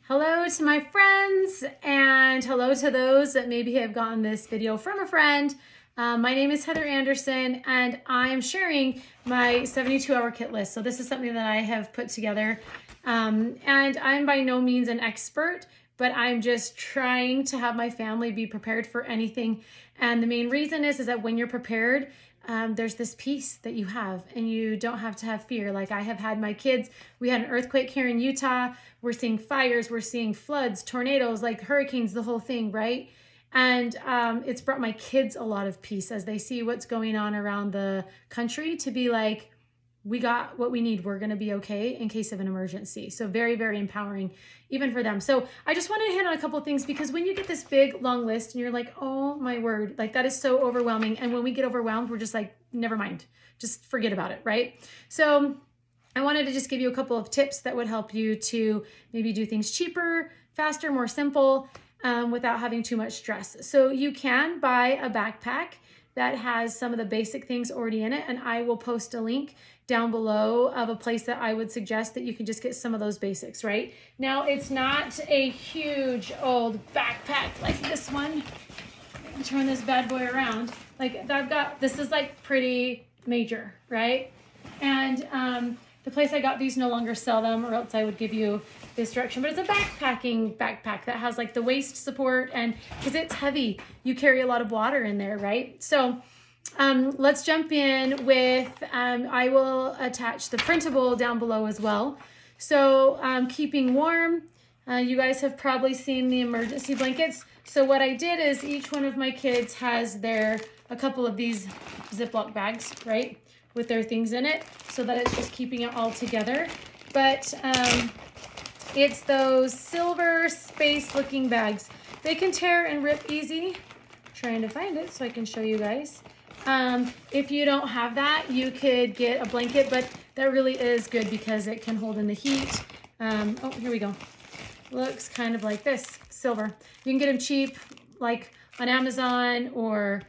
Hello to my friends and hello to those that maybe have gotten this video from a friend. My name is Heather Anderson and I'm sharing my 72-hour kit list. So this is something that I have put together and I'm by no means an expert, but I'm just trying to have my family be prepared for anything. And the main reason is that when you're prepared, there's this peace that you have and you don't have to have fear. Like I have had my kids, we had an earthquake here in Utah. We're seeing fires, we're seeing floods, tornadoes, like hurricanes, the whole thing, right? And it's brought my kids a lot of peace as they see what's going on around the country to be like, we got what we need. We're going to be okay in case of an emergency. So very, very empowering even for them. So I just wanted to hit on a couple of things because when you get this big, long list and you're like, oh my word, like that is so overwhelming. And when we get overwhelmed, we're just like, never mind, just forget about it, right? So I wanted to just give you a couple of tips that would help you to maybe do things cheaper, faster, more simple, without having too much stress. So you can buy a backpack that has some of the basic things already in it. And I will post a link down below of a place that I would suggest that you can just get some of those basics, right? Now, it's not a huge old backpack like this one. Let me turn this bad boy around. Like this is like pretty major, right? And the place I got these no longer sell them, or else I would give you this direction. But it's a backpacking backpack that has like the waist support, and because it's heavy, you carry a lot of water in there, right? So let's jump in with, I will attach the printable down below as well. So keeping warm, you guys have probably seen the emergency blankets. So what I did is each one of my kids has a couple of these Ziploc bags, right? With their things in it so that it's just keeping it all together. But it's those silver space looking bags. They can tear and rip easy. Trying to find it so I can show you guys. If you don't have that, you could get a blanket, but that really is good because it can hold in the heat. Oh, here we go. Looks kind of like this, silver. You can get them cheap, like on Amazon or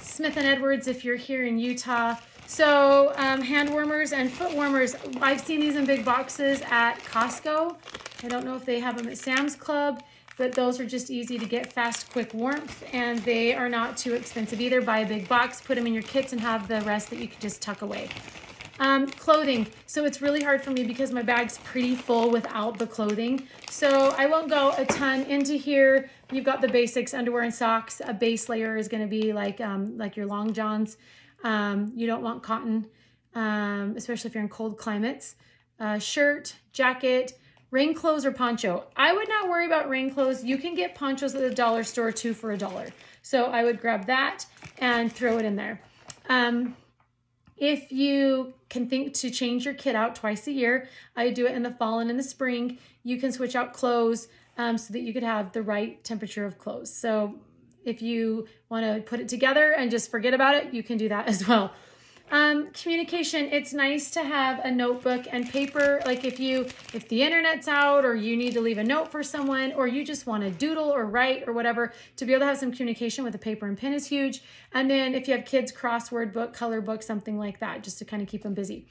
Smith & Edwards if you're here in Utah. So hand warmers and foot warmers, I've seen these in big boxes at Costco. I don't know if they have them at Sam's Club, but those are just easy to get, fast, quick warmth, and they are not too expensive either. Buy a big box, put them in your kits, and have the rest that you can just tuck away. Clothing. So it's really hard for me because my bag's pretty full without the clothing. So I won't go a ton into here. You've got the basics, underwear and socks. A base layer is going to be like your long johns. You don't want cotton, especially if you're in cold climates. Shirt, jacket, rain clothes or poncho. I would not worry about rain clothes. You can get ponchos at the dollar store too for $1. So I would grab that and throw it in there. If you can think to change your kit out twice a year, I do it in the fall and in the spring. You can switch out clothes so that you could have the right temperature of clothes. So if you want to put it together and just forget about it, you can do that as well. Communication, it's nice to have a notebook and paper. Like if the internet's out or you need to leave a note for someone or you just want to doodle or write or whatever, to be able to have some communication with a paper and pen is huge. And then if you have kids, crossword book, color book, something like that, just to kind of keep them busy.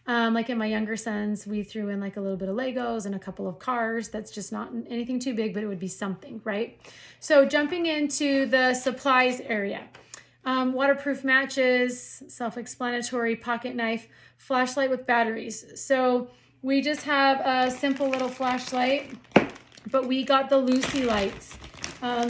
Like in my younger sons, we threw in like a little bit of Legos and a couple of cars. That's just not anything too big, but it would be something, right? So jumping into the supplies area. Waterproof matches, self-explanatory, pocket knife, flashlight with batteries. So we just have a simple little flashlight, but we got the Lucy lights.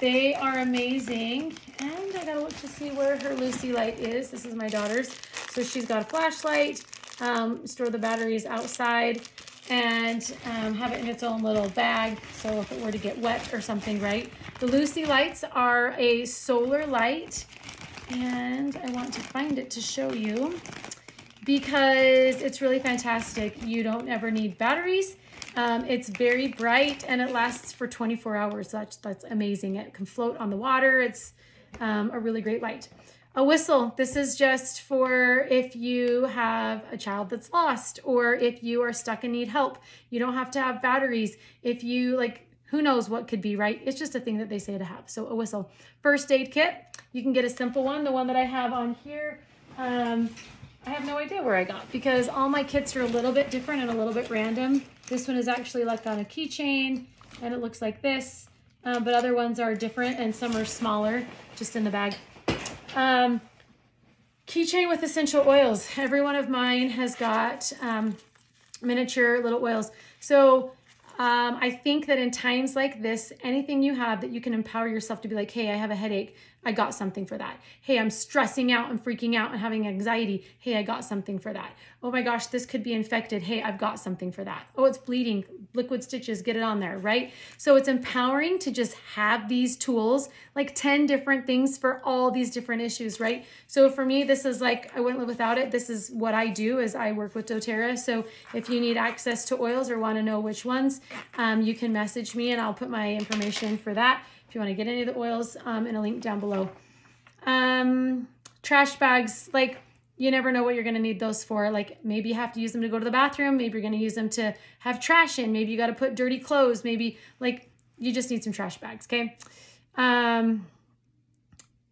They are amazing. And I gotta look to see where her Lucy light is. This is my daughter's. So she's got a flashlight, store the batteries outside, and have it in its own little bag. So if it were to get wet or something, right? The Lucy lights are a solar light. And I want to find it to show you because it's really fantastic. You don't ever need batteries. It's very bright and it lasts for 24 hours. That's amazing. It can float on the water. It's a really great light. A whistle. This is just for if you have a child that's lost or if you are stuck and need help. You don't have to have batteries. If you who knows what could be, right? It's just a thing that they say to have. So a whistle. First aid kit. You can get a simple one. The one that I have on here I have no idea where I got, because all my kits are a little bit different and a little bit random. This one is actually like on a keychain and it looks like this, but other ones are different and some are smaller, just in the bag. Keychain with essential oils. Every one of mine has got miniature little oils. So I think that in times like this, anything you have that you can empower yourself to be like, hey, I have a headache, I got something for that. Hey, I'm stressing out and freaking out and having anxiety. Hey, I got something for that. Oh my gosh, this could be infected. Hey, I've got something for that. Oh, it's bleeding, liquid stitches, get it on there, right? So it's empowering to just have these tools, like 10 different things for all these different issues, right? So for me, this is like, I wouldn't live without it. This is what I do, is I work with doTERRA. So if you need access to oils or want to know which ones, you can message me and I'll put my information for that. If you want to get any of the oils, in a link down below. Trash bags, like you never know what you're going to need those for. Like maybe you have to use them to go to the bathroom. Maybe you're going to use them to have trash in. Maybe you got to put dirty clothes. Maybe like you just need some trash bags. Okay.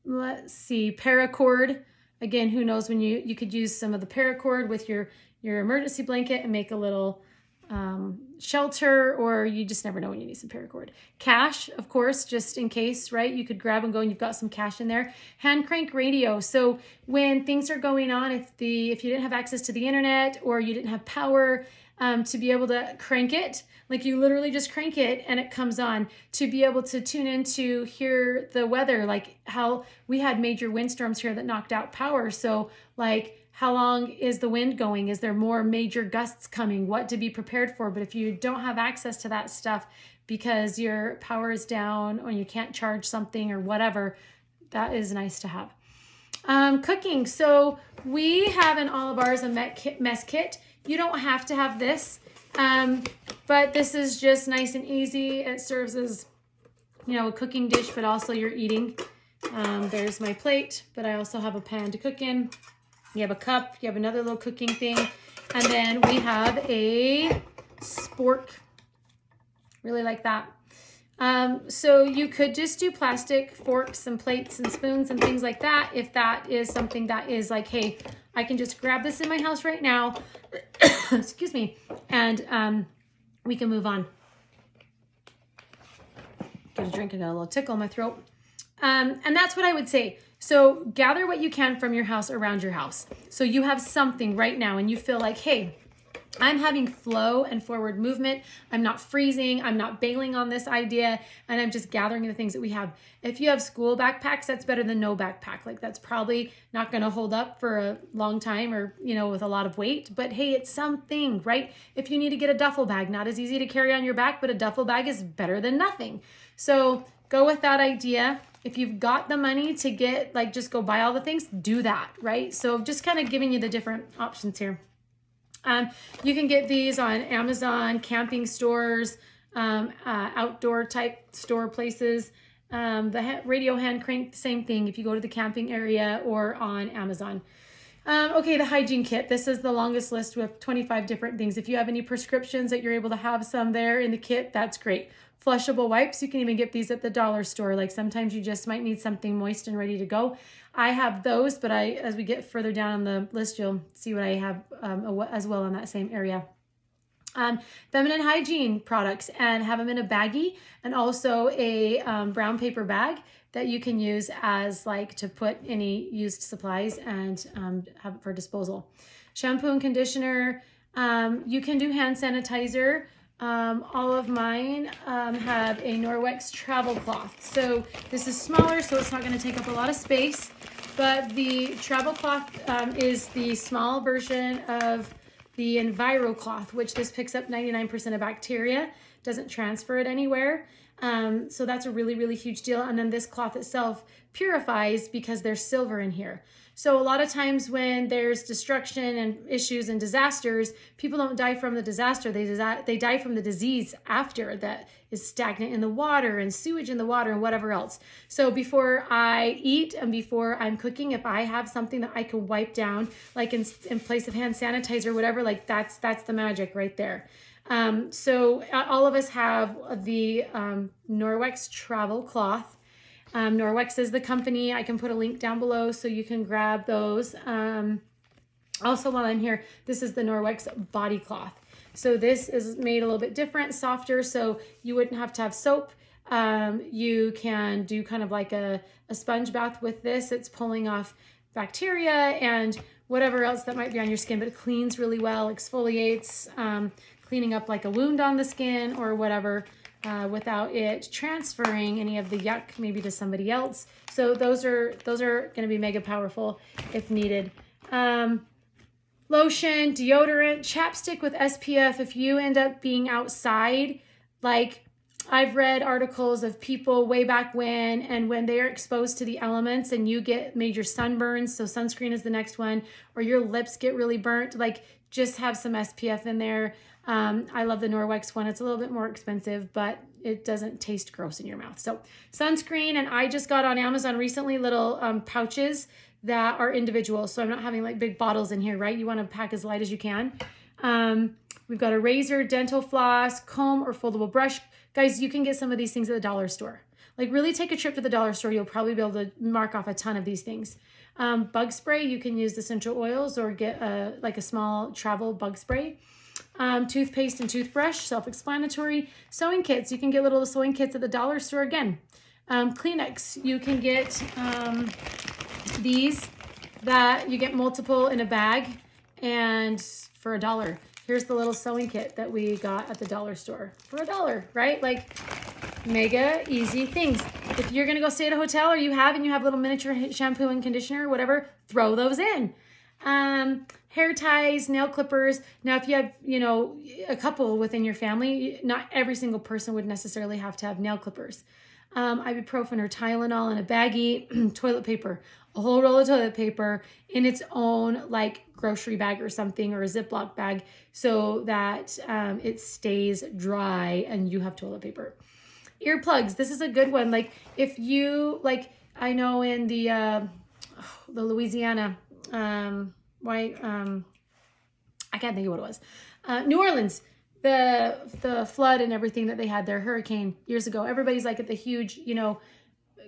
Let's see. Paracord. Again, who knows when you could use some of the paracord with your emergency blanket and make a little shelter, or you just never know when you need some paracord. Cash, of course, just in case, right? You could grab and go and you've got some cash in there. Hand crank radio. So when things are going on, if you didn't have access to the internet or you didn't have power, to be able to crank it, like you literally just crank it and it comes on, to be able to tune in to hear the weather, like how we had major windstorms here that knocked out power. So like, how long is the wind going? Is there more major gusts coming? What to be prepared for? But if you don't have access to that stuff because your power is down or you can't charge something or whatever, that is nice to have. Cooking. So we have in all of ours a mess kit. You don't have to have this, but this is just nice and easy. It serves as, a cooking dish, but also you're eating. There's my plate, but I also have a pan to cook in. You have a cup, you have another little cooking thing, and then we have a spork. Really like that. So you could just do plastic forks and plates and spoons and things like that if that is something that is like, hey, I can just grab this in my house right now, excuse me, and we can move on. Get a drink, I got a little tickle in my throat. And that's what I would say. So gather what you can from your house around your house. So you have something right now and you feel like, hey, I'm having flow and forward movement. I'm not freezing. I'm not bailing on this idea. And I'm just gathering the things that we have. If you have school backpacks, that's better than no backpack. Like that's probably not going to hold up for a long time or, with a lot of weight. But hey, it's something, right? If you need to get a duffel bag, not as easy to carry on your back, but a duffel bag is better than nothing. So go with that idea. If you've got the money to get, just go buy all the things, do that, right? So just kind of giving you the different options here. You can get these on Amazon, camping stores, outdoor type store places. The radio hand crank, same thing if you go to the camping area or on Amazon. Okay, the hygiene kit. This is the longest list with 25 different things. If you have any prescriptions that you're able to have some there in the kit, that's great. Flushable wipes, you can even get these at the dollar store. Like sometimes you just might need something moist and ready to go. I have those, but as we get further down on the list, you'll see what I have as well in that same area. Feminine hygiene products, and have them in a baggie and also a brown paper bag that you can use as to put any used supplies and have it for disposal. Shampoo and conditioner. You can do hand sanitizer. All of mine have a Norwex travel cloth. So this is smaller, so it's not going to take up a lot of space. But the travel cloth is the small version of the Enviro cloth, which this picks up 99% of bacteria, doesn't transfer it anywhere. So that's a really, really huge deal. And then this cloth itself purifies because there's silver in here. So a lot of times when there's destruction and issues and disasters, people don't die from the disaster. They die from the disease after that is stagnant in the water and sewage in the water and whatever else. So before I eat and before I'm cooking, if I have something that I can wipe down, like in place of hand sanitizer, whatever, that's the magic right there. So all of us have the Norwex travel cloth. Norwex is the company. I can put a link down below so you can grab those. Also, while I'm here, this is the Norwex body cloth. So this is made a little bit different, softer, so you wouldn't have to have soap. You can do kind of like a sponge bath with this. It's pulling off bacteria and whatever else that might be on your skin, but it cleans really well, exfoliates, cleaning up like a wound on the skin or whatever, without it transferring any of the yuck maybe to somebody else. So those are going to be mega powerful if needed. Lotion, deodorant, chapstick with SPF. If you end up being outside, like I've read articles of people way back when, and when they are exposed to the elements and you get major sunburns, so sunscreen is the next one, or your lips get really burnt, like just have some SPF in there. I love the Norwex one. It's a little bit more expensive, but it doesn't taste gross in your mouth. So sunscreen, and I just got on Amazon recently little pouches that are individual. So I'm not having like big bottles in here, right? You want to pack as light as you can. We've got a razor, dental floss, comb, or foldable brush. Guys, you can get some of these things at the dollar store. Like really take a trip to the dollar store. You'll probably be able to mark off a ton of these things. Bug spray, you can use the essential oils or get like a small travel bug spray. Toothpaste and toothbrush, self-explanatory. Sewing kits, you can get little sewing kits at the dollar store again. Kleenex, you can get these that you get multiple in a bag and for $1. Here's the little sewing kit that we got at the dollar store for $1, right? Like mega easy things. If you're gonna go stay at a hotel or you have little miniature shampoo and conditioner, whatever, throw those in. Hair ties, nail clippers. Now, if you have, a couple within your family, not every single person would necessarily have to have nail clippers. Ibuprofen or Tylenol in a baggie, toilet paper, a whole roll of toilet paper in its own like grocery bag or something, or a Ziploc bag, so that it stays dry and you have toilet paper. Earplugs, this is a good one. Like if you, like I know in the Louisiana, I can't think of what it was. New Orleans, the flood and everything that they had there, hurricane years ago. Everybody's like at the huge,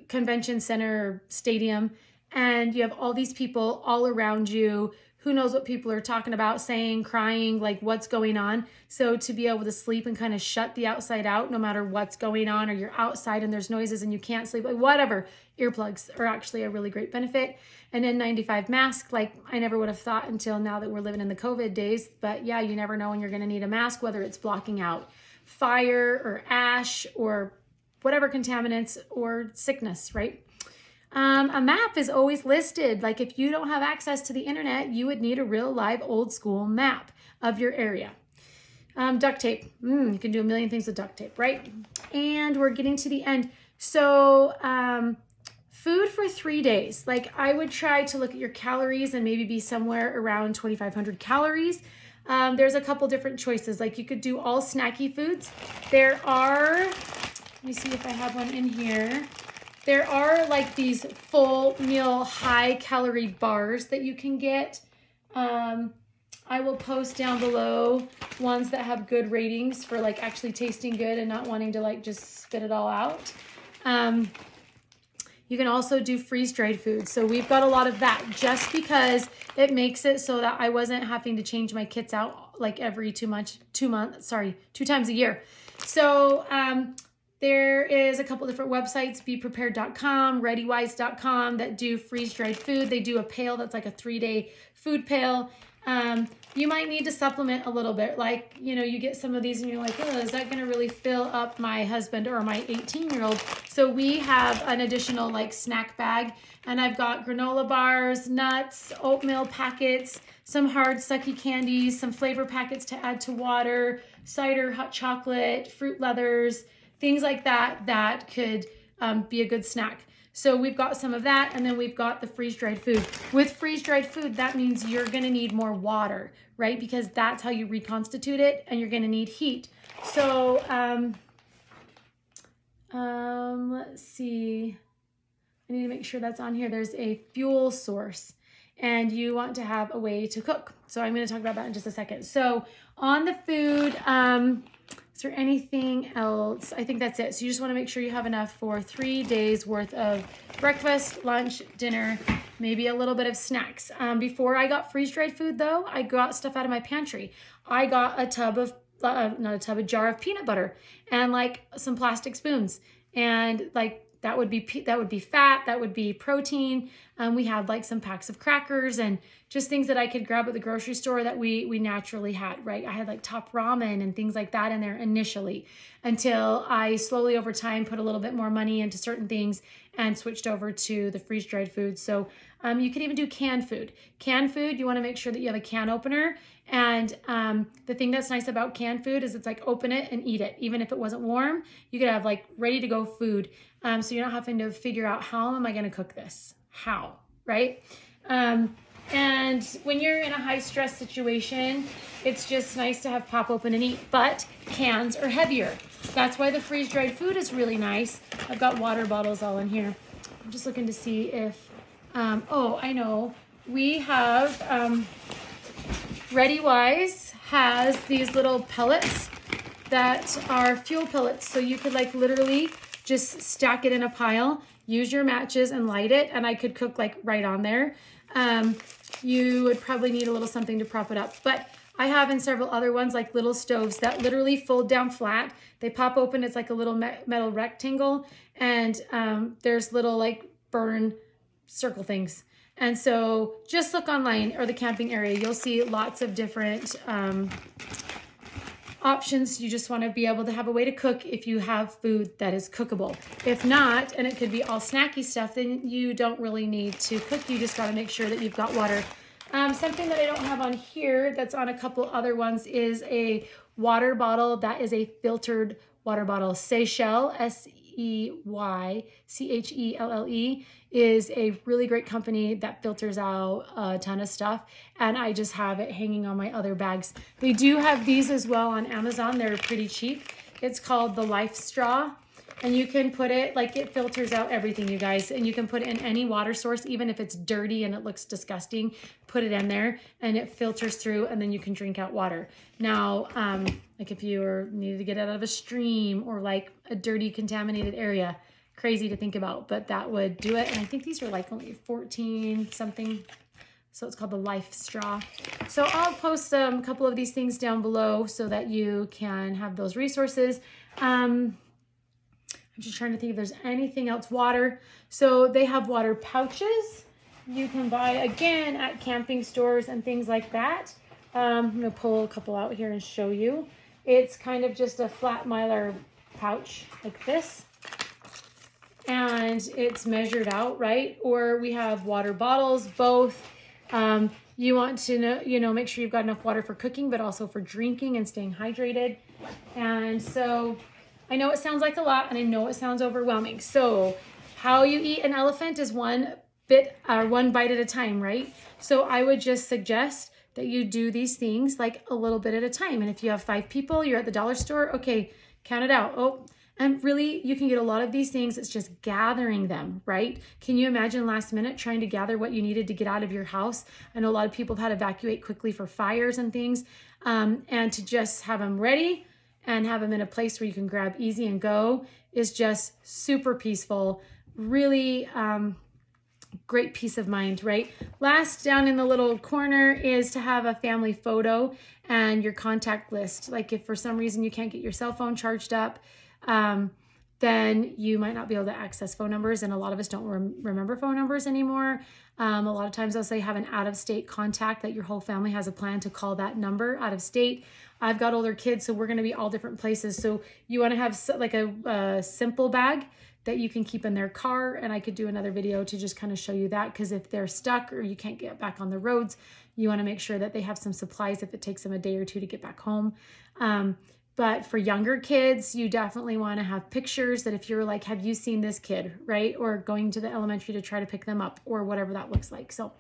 convention center stadium, and you have all these people all around you. Who knows what people are talking about, saying, crying, like what's going on. So to be able to sleep and kind of shut the outside out, no matter what's going on, or you're outside and there's noises and you can't sleep, like whatever, earplugs are actually a really great benefit. An N95 mask, like I never would have thought until now that we're living in the COVID days, but yeah, you never know when you're gonna need a mask, whether it's blocking out fire or ash or whatever contaminants or sickness, right? A map is always listed. Like if you don't have access to the internet, you would need a real live old school map of your area. Duct tape. You can do a million things with duct tape, right? And we're getting to the end. So food for 3 days. Like I would try to look at your calories and maybe be somewhere around 2,500 calories. There's a couple different choices. Like you could do all snacky foods. There are, let me see if I have one in here. There are like these full meal, high calorie bars that you can get. I will post down below ones that have good ratings for like actually tasting good and not wanting to like just spit it all out. You can also do freeze-dried foods. So we've got a lot of that just because it makes it so that I wasn't having to change my kits out like every 2 times a year. So, there is a couple different websites, beprepared.com, readywise.com, that do freeze-dried food. They do a pail that's like a 3-day food pail. You might need to supplement a little bit. Like, you get some of these and you're like, oh, is that going to really fill up my husband or my 18-year-old? So we have an additional like snack bag, and I've got granola bars, nuts, oatmeal packets, some hard sucky candies, some flavor packets to add to water, cider, hot chocolate, fruit leathers, things like that could be a good snack. So we've got some of that, and then we've got the freeze-dried food. With freeze-dried food, that means you're gonna need more water, right? Because that's how you reconstitute it, and you're gonna need heat. So let's see. I need to make sure that's on here. There's a fuel source, and you want to have a way to cook. So I'm gonna talk about that in just a second. So on the food, is there anything else? I think that's it. So you just want to make sure you have enough for 3 days worth of breakfast, lunch, dinner, maybe a little bit of snacks. Before I got freeze-dried food though, I got stuff out of my pantry. I got a jar of peanut butter and like some plastic spoons, and like that would be fat, that would be protein. We had like some packs of crackers and just things that I could grab at the grocery store that we naturally had, right? I had like Top Ramen and things like that in there initially, until I slowly over time put a little bit more money into certain things and switched over to the freeze-dried food. So you can even do canned food. Canned food, you want to make sure that you have a can opener. And the thing that's nice about canned food is it's like open it and eat it. Even if it wasn't warm, you could have like ready to go food. So you're not having to figure out, how am I going to cook this? How, right? And when you're in a high stress situation, it's just nice to have pop open and eat, but cans are heavier. That's why the freeze-dried food is really nice. I've got water bottles all in here. I'm just looking to see if, oh, I know. We have, ReadyWise has these little pellets that are fuel pellets. So you could like literally just stack it in a pile, use your matches and light it. And I could cook like right on there. You would probably need a little something to prop it up, but I have in several other ones like little stoves that literally fold down flat. They pop open. It's like a little metal rectangle, and there's little like burn circle things. And so just look online or the camping area. You'll see lots of different options. You just want to be able to have a way to cook if you have food that is cookable. If not, and it could be all snacky stuff, then you don't really need to cook. You just got to make sure that you've got water. Something that I don't have on here that's on a couple other ones is a water bottle that is a filtered water bottle. Seychelles, Seychelle, is a really great company that filters out a ton of stuff, and I just have it hanging on my other bags. They do have these as well on Amazon. They're pretty cheap. It's called the Life Straw, and you can put it, like, it filters out everything, you guys, and you can put it in any water source, even if it's dirty and it looks disgusting. Put it in there and it filters through, and then you can drink out water. Now, like if you needed to get it out of a stream or like a dirty contaminated area, crazy to think about, but that would do it. And I think these are like only 14 something. So it's called the Life Straw. So I'll post a couple of these things down below so that you can have those resources. I'm just trying to think if there's anything else. Water. So they have water pouches you can buy, again, at camping stores and things like that. I'm going to pull a couple out here and show you. It's kind of just a flat mylar pouch like this. And it's measured out, right? Or we have water bottles, both. You want to know, make sure you've got enough water for cooking, but also for drinking and staying hydrated. And so I know it sounds like a lot, and I know it sounds overwhelming. So how you eat an elephant is one bite at a time, right? So I would just suggest that you do these things like a little bit at a time. And if you have 5 people, you're at the dollar store, okay, count it out. Oh, and really, you can get a lot of these things. It's just gathering them, right? Can you imagine last minute trying to gather what you needed to get out of your house? I know a lot of people have had to evacuate quickly for fires and things, and to just have them ready and have them in a place where you can grab easy and go is just super peaceful. Really great peace of mind, right? Last, down in the little corner, is to have a family photo and your contact list. Like if for some reason you can't get your cell phone charged up, then you might not be able to access phone numbers. And a lot of us don't remember phone numbers anymore. A lot of times they'll say have an out-of-state contact that your whole family has a plan to call that number out of state. I've got older kids, so we're going to be all different places. So you want to have like a simple bag that you can keep in their car. And I could do another video to just kind of show you that, because if they're stuck or you can't get back on the roads, you want to make sure that they have some supplies if it takes them a day or two to get back home. But for younger kids, you definitely want to have pictures that if you're like, have you seen this kid, right? Or going to the elementary to try to pick them up, or whatever that looks like. So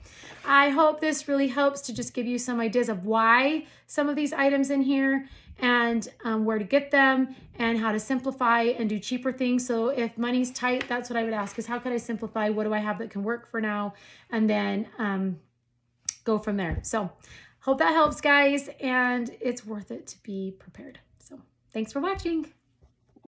I hope this really helps to just give you some ideas of why some of these items in here, and where to get them, and how to simplify and do cheaper things. So if money's tight, that's what I would ask, is how can I simplify? What do I have that can work for now? And then go from there. So hope that helps, guys. And it's worth it to be prepared. So thanks for watching.